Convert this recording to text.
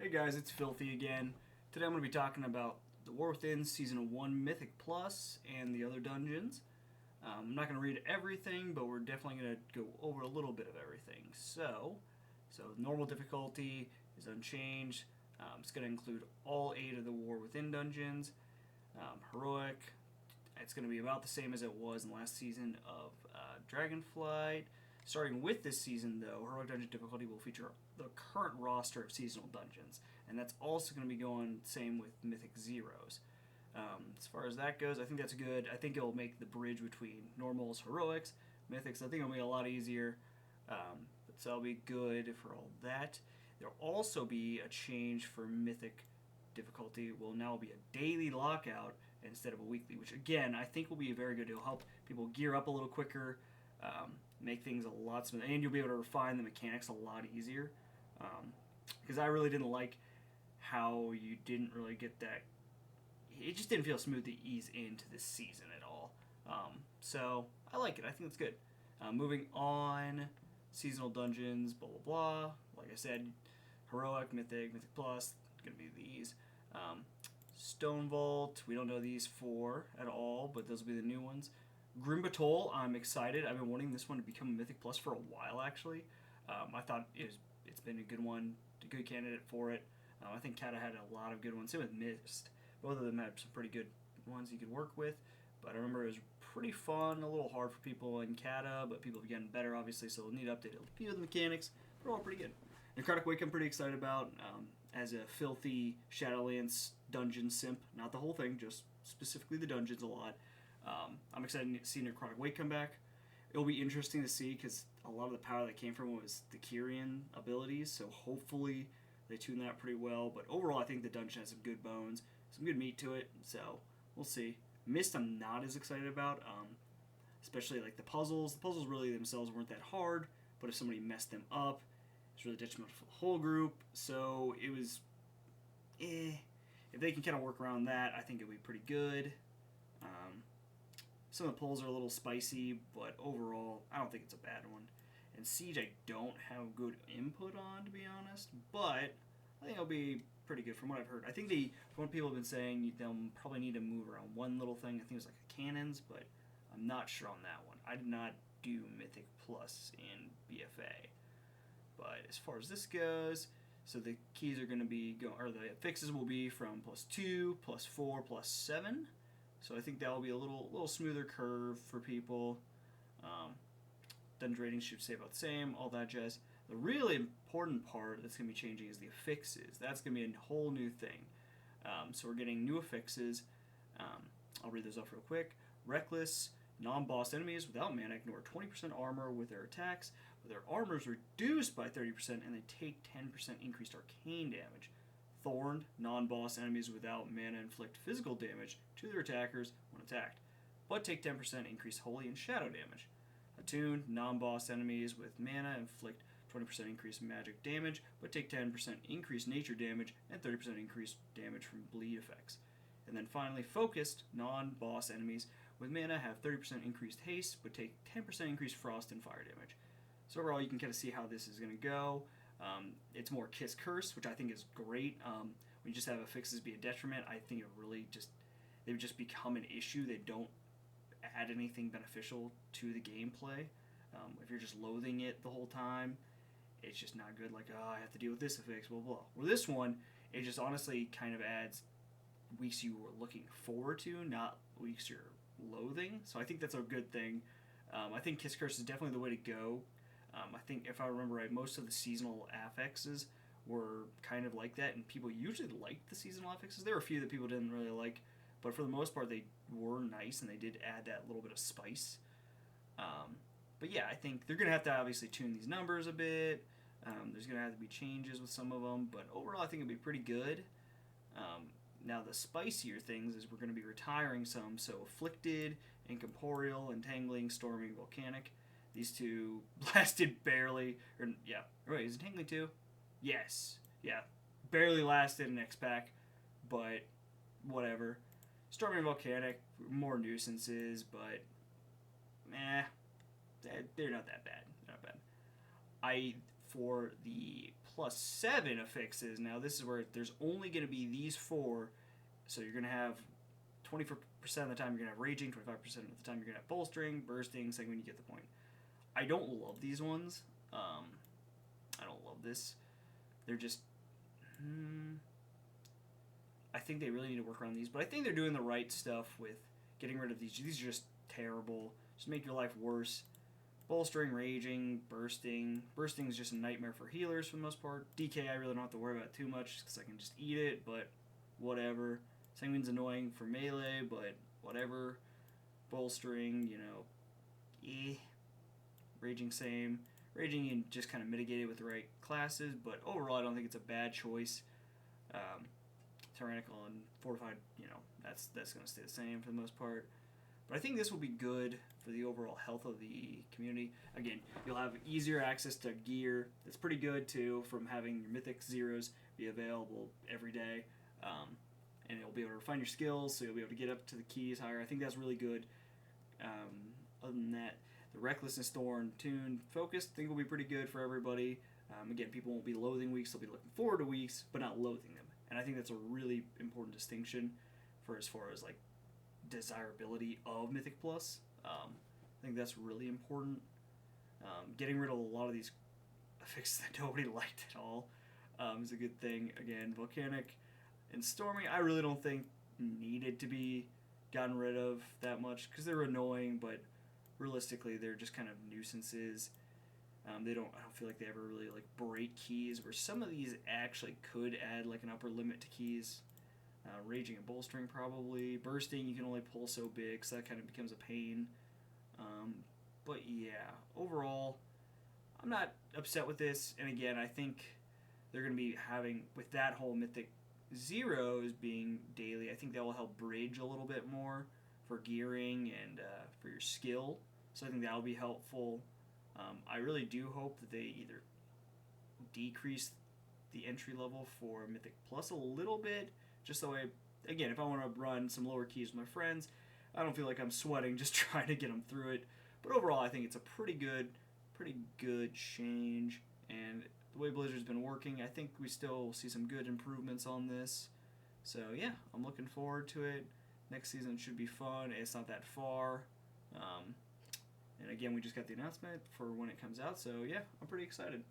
Hey guys, it's Filthy again. Today I'm going to be talking about the War Within Season 1 Mythic Plus and the other dungeons. I'm not going to read everything, but we're definitely going to go over a little bit of everything. So normal difficulty is unchanged. It's going to include all 8 of the War Within dungeons. Heroic, it's going to be about the same as it was in the last season of Dragonflight. Starting with this season, though, Heroic Dungeon difficulty will feature the current roster of seasonal dungeons, and that's also going to be going same with Mythic Zeros. As far as that goes, I think that's good. I think it'll make the bridge between normals, heroics, mythics. I think it'll be a lot easier, so that'll be good for all that. There'll also be a change for mythic difficulty. Will now be a daily lockout instead of a weekly, which again I think will be very good. It'll help people gear up a little quicker. Make things a lot smoother, and you'll be able to refine the mechanics a lot easier. Because I really didn't like how you didn't really get that. It just didn't feel smooth to ease into this season at all. So I like it. I think it's good. Moving on, seasonal dungeons, blah blah blah. Like I said, heroic, mythic, mythic plus, gonna be these. Stone Vault, we don't know these 4 at all, but those will be the new ones. Grim Batol, I'm excited. I've been wanting this one to become a Mythic Plus for a while, actually. I thought it's been a good one, a good candidate for it. I think Kata had a lot of good ones. Same with Mist. Both of them had some pretty good ones you could work with. But I remember it was pretty fun, a little hard for people in Kata, but people have gotten better, obviously, so they'll need to update a few of the mechanics. They're all pretty good. Necrotic Wake I'm pretty excited about as a filthy Shadowlands dungeon simp. Not the whole thing, just specifically the dungeons a lot. I'm excited to see Necrotic Wake come back. It'll be interesting to see because a lot of the power that came from it was the Kyrian abilities, so hopefully they tune that pretty well. But overall, I think the dungeon has some good bones, some good meat to it, so we'll see. Mist I'm not as excited about, especially like the puzzles. The puzzles really themselves weren't that hard, but if somebody messed them up, it's really detrimental for the whole group, so it was If they can kind of work around that, I think it'll be pretty good. Some of the pulls are a little spicy, but overall, I don't think it's a bad one. And Siege, I don't have good input on, to be honest, but I think it'll be pretty good from what I've heard. I think from what people have been saying, they'll probably need to move around one little thing. I think it was like cannons, but I'm not sure on that one. I did not do Mythic Plus in BFA. But as far as this goes, so the keys are going to be, or the fixes will be from +2, +4, +7. So I think that will be a little smoother curve for people. Dungeon ratings should stay about the same, all that jazz. The really important part that's going to be changing is the affixes. That's going to be a whole new thing. So we're getting new affixes. I'll read those off real quick. Reckless, non-boss enemies without mana ignore 20% armor with their attacks, but their armor is reduced by 30% and they take 10% increased arcane damage. Thorned, non-boss enemies without mana inflict physical damage to their attackers when attacked, but take 10% increased holy and shadow damage. Attuned, non-boss enemies with mana inflict 20% increased magic damage, but take 10% increased nature damage and 30% increased damage from bleed effects. And then finally, focused, non-boss enemies with mana have 30% increased haste, but take 10% increased frost and fire damage. So overall, you can kind of see how this is going to go. It's more Kiss Curse, which I think is great. When you just have affixes be a detriment, I think they would just become an issue. They don't add anything beneficial to the gameplay. If you're just loathing it the whole time, it's just not good. Like, I have to deal with this affix, blah, blah. Well, this one, it just honestly kind of adds weeks you were looking forward to, not weeks you're loathing. So I think that's a good thing. I think Kiss Curse is definitely the way to go. I think if I remember right, most of the seasonal affixes were kind of like that, and people usually liked the seasonal affixes. There were a few that people didn't really like, but for the most part, they were nice, and they did add that little bit of spice. But yeah, I think they're going to have to obviously tune these numbers a bit. There's going to have to be changes with some of them, but overall, I think it'll be pretty good. Now, the spicier things is we're going to be retiring some, so Afflicted, Incorporeal, Entangling, Storming, Volcanic. These 2 lasted barely, wait, is Entangling 2? Yes, yeah, barely lasted an X-Pack, but whatever. Storming and Volcanic, more nuisances, but they're not that bad. For the +7 affixes. Now this is where there's only going to be these 4, so you're going to have 24% of the time you're going to have raging, 25% of the time you're going to have bolstering, bursting, sanguine, you get the point. I don't love these ones. I don't love this. They're just... I think they really need to work around these, but I think they're doing the right stuff with getting rid of these. These are just terrible. Just make your life worse. Bolstering, raging, bursting. Bursting is just a nightmare for healers for the most part. DK I really don't have to worry about too much because I can just eat it, but whatever. Sanguine's annoying for melee, but whatever. Bolstering, you know, Raging, same. Raging, you can just kind of mitigate it with the right classes, but overall I don't think it's a bad choice. Tyrannical and Fortified, you know, that's going to stay the same for the most part. But I think this will be good for the overall health of the community. Again, you'll have easier access to gear. It's pretty good, too, from having your Mythic Zeros be available every day. And you'll be able to refine your skills, so you'll be able to get up to the keys higher. I think that's really good. Other than that, the Recklessness, Thorn, Tune, Focus, I think will be pretty good for everybody. Again, people won't be loathing weeks, they'll be looking forward to weeks, but not loathing them. And I think that's a really important distinction for as far as, like, desirability of Mythic Plus. I think that's really important. Getting rid of a lot of these affixes that nobody liked at all is a good thing. Again, Volcanic and Stormy, I really don't think needed to be gotten rid of that much because they're annoying, but realistically, they're just kind of nuisances. I don't feel like they ever really like break keys, where some of these actually could add like an upper limit to keys. Raging and bolstering probably. Bursting you can only pull so big, so that kind of becomes a pain. But yeah, overall, I'm not upset with this. And again, I think they're going to be having, with that whole Mythic Zeros being daily, I think that will help bridge a little bit more for gearing and for your skill. So I think that will be helpful. I really do hope that they either decrease the entry level for Mythic Plus a little bit, just so again, if I want to run some lower keys with my friends, I don't feel like I'm sweating just trying to get them through it. But overall, I think it's a pretty good change. And the way Blizzard's been working, I think we still see some good improvements on this. So yeah, I'm looking forward to it. Next season should be fun. It's not that far. And again, we just got the announcement for when it comes out. So yeah, I'm pretty excited.